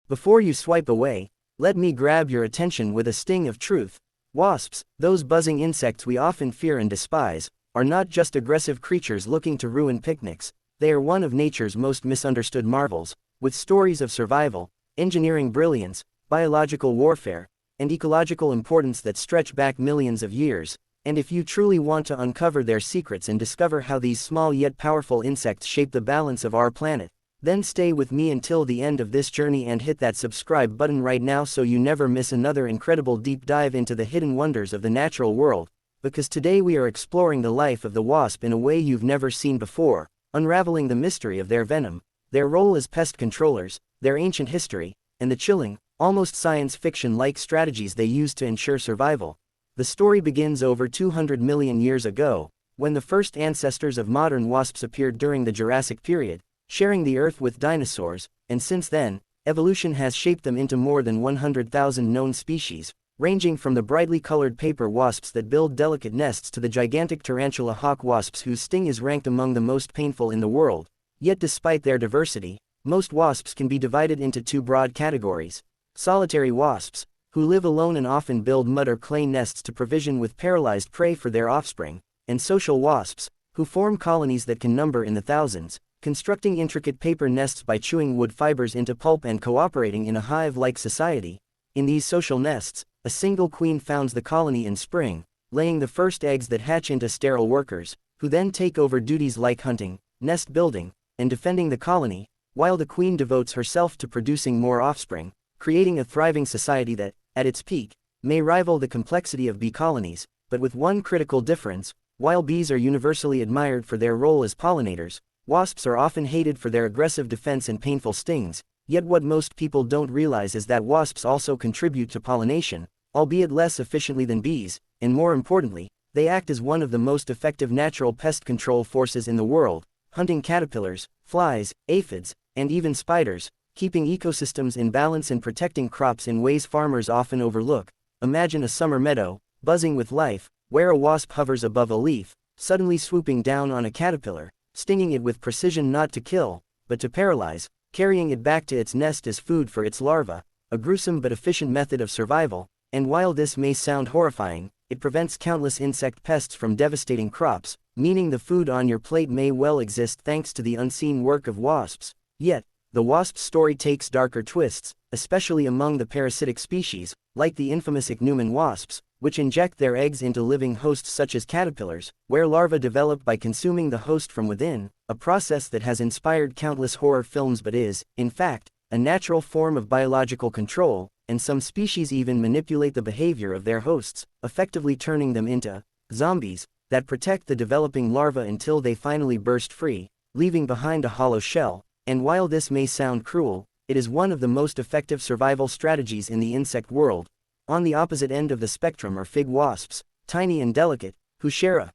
Before you swipe away, let me grab your attention with a sting of truth. Wasps, those buzzing insects we often fear and despise, are not just aggressive creatures looking to ruin picnics. They are one of nature's most misunderstood marvels, with stories of survival, engineering brilliance, biological warfare, and ecological importance that stretch back millions of years. And if you truly want to uncover their secrets and discover how these small yet powerful insects shape the balance of our planet, then stay with me until the end of this journey and hit that subscribe button right now so you never miss another incredible deep dive into the hidden wonders of the natural world, because today we are exploring the life of the wasp in a way you've never seen before, unraveling the mystery of their venom, their role as pest controllers, their ancient history, and the chilling, almost science fiction-like strategies they use to ensure survival. The story begins over 200 million years ago, when the first ancestors of modern wasps appeared during the Jurassic period, sharing the Earth with dinosaurs, and since then, evolution has shaped them into more than 100,000 known species, ranging from the brightly colored paper wasps that build delicate nests to the gigantic tarantula hawk wasps whose sting is ranked among the most painful in the world. Yet despite their diversity, most wasps can be divided into two broad categories: solitary wasps, who live alone and often build mud or clay nests to provision with paralyzed prey for their offspring, and social wasps, who form colonies that can number in the thousands, constructing intricate paper nests by chewing wood fibers into pulp and cooperating in a hive-like society. In these social nests, a single queen founds the colony in spring, laying the first eggs that hatch into sterile workers, who then take over duties like hunting, nest building, and defending the colony, while the queen devotes herself to producing more offspring, creating a thriving society that, at its peak, may rival the complexity of bee colonies, but with one critical difference: while bees are universally admired for their role as pollinators, wasps are often hated for their aggressive defense and painful stings. Yet what most people don't realize is that wasps also contribute to pollination, albeit less efficiently than bees, and more importantly, they act as one of the most effective natural pest control forces in the world, hunting caterpillars, flies, aphids, and even spiders, keeping ecosystems in balance and protecting crops in ways farmers often overlook. Imagine a summer meadow, buzzing with life, where a wasp hovers above a leaf, suddenly swooping down on a caterpillar, stinging it with precision not to kill, but to paralyze, carrying it back to its nest as food for its larvae, a gruesome but efficient method of survival. And while this may sound horrifying, it prevents countless insect pests from devastating crops, meaning the food on your plate may well exist thanks to the unseen work of wasps. Yet, the wasp's story takes darker twists, especially among the parasitic species, like the infamous ichneumon wasps, which inject their eggs into living hosts such as caterpillars, where larvae develop by consuming the host from within, a process that has inspired countless horror films but is, in fact, a natural form of biological control, and some species even manipulate the behavior of their hosts, effectively turning them into zombies that protect the developing larvae until they finally burst free, leaving behind a hollow shell. And while this may sound cruel, it is one of the most effective survival strategies in the insect world. On the opposite end of the spectrum are fig wasps, tiny and delicate, who share a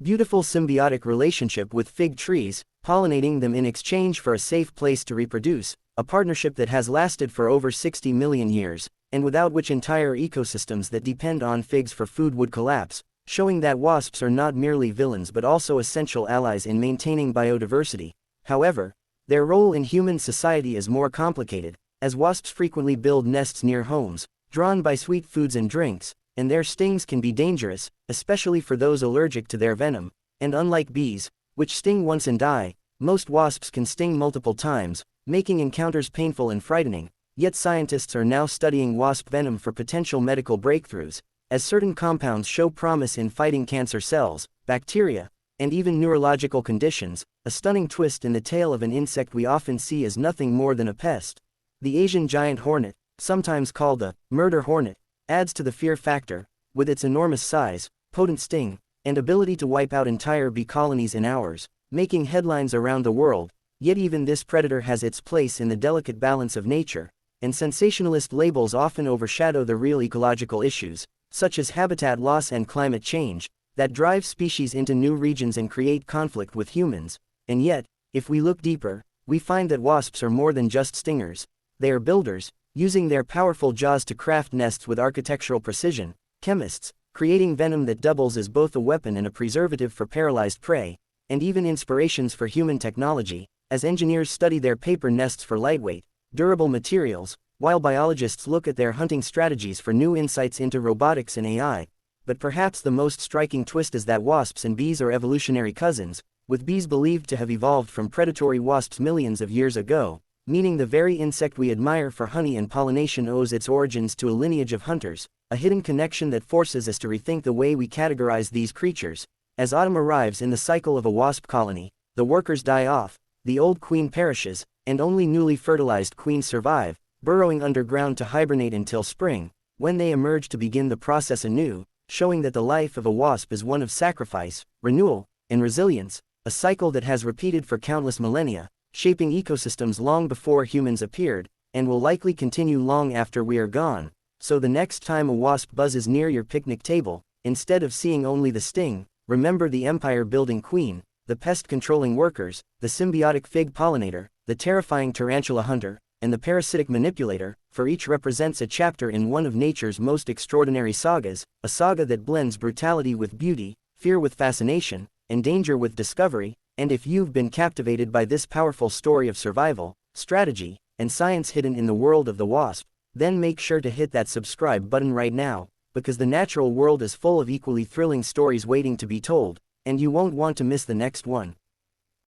beautiful symbiotic relationship with fig trees, pollinating them in exchange for a safe place to reproduce, a partnership that has lasted for over 60 million years, and without which entire ecosystems that depend on figs for food would collapse, showing that wasps are not merely villains but also essential allies in maintaining biodiversity. However, their role in human society is more complicated, as wasps frequently build nests near homes, drawn by sweet foods and drinks, and their stings can be dangerous, especially for those allergic to their venom. And unlike bees, which sting once and die, most wasps can sting multiple times, making encounters painful and frightening. Yet scientists are now studying wasp venom for potential medical breakthroughs, as certain compounds show promise in fighting cancer cells, bacteria, and even neurological conditions, a stunning twist in the tale of an insect we often see as nothing more than a pest. The Asian giant hornet, sometimes called the murder hornet, adds to the fear factor, with its enormous size, potent sting, and ability to wipe out entire bee colonies in hours, making headlines around the world. Yet even this predator has its place in the delicate balance of nature, and sensationalist labels often overshadow the real ecological issues, such as habitat loss and climate change, that drive species into new regions and create conflict with humans. And yet, if we look deeper, we find that wasps are more than just stingers. They are builders, using their powerful jaws to craft nests with architectural precision, chemists, creating venom that doubles as both a weapon and a preservative for paralyzed prey, and even inspirations for human technology, as engineers study their paper nests for lightweight, durable materials, while biologists look at their hunting strategies for new insights into robotics and AI. But perhaps the most striking twist is that wasps and bees are evolutionary cousins, with bees believed to have evolved from predatory wasps millions of years ago, meaning the very insect we admire for honey and pollination owes its origins to a lineage of hunters, a hidden connection that forces us to rethink the way we categorize these creatures. As autumn arrives in the cycle of a wasp colony, the workers die off, the old queen perishes, and only newly fertilized queens survive, burrowing underground to hibernate until spring, when they emerge to begin the process anew, showing that the life of a wasp is one of sacrifice, renewal, and resilience, a cycle that has repeated for countless millennia, shaping ecosystems long before humans appeared, and will likely continue long after we are gone. So the next time a wasp buzzes near your picnic table, instead of seeing only the sting, remember the empire-building queen, the pest-controlling workers, the symbiotic fig pollinator, the terrifying tarantula hunter, and the parasitic manipulator, for each represents a chapter in one of nature's most extraordinary sagas, a saga that blends brutality with beauty, fear with fascination, and danger with discovery. And if you've been captivated by this powerful story of survival, strategy, and science hidden in the world of the wasp, then make sure to hit that subscribe button right now, because the natural world is full of equally thrilling stories waiting to be told, and you won't want to miss the next one.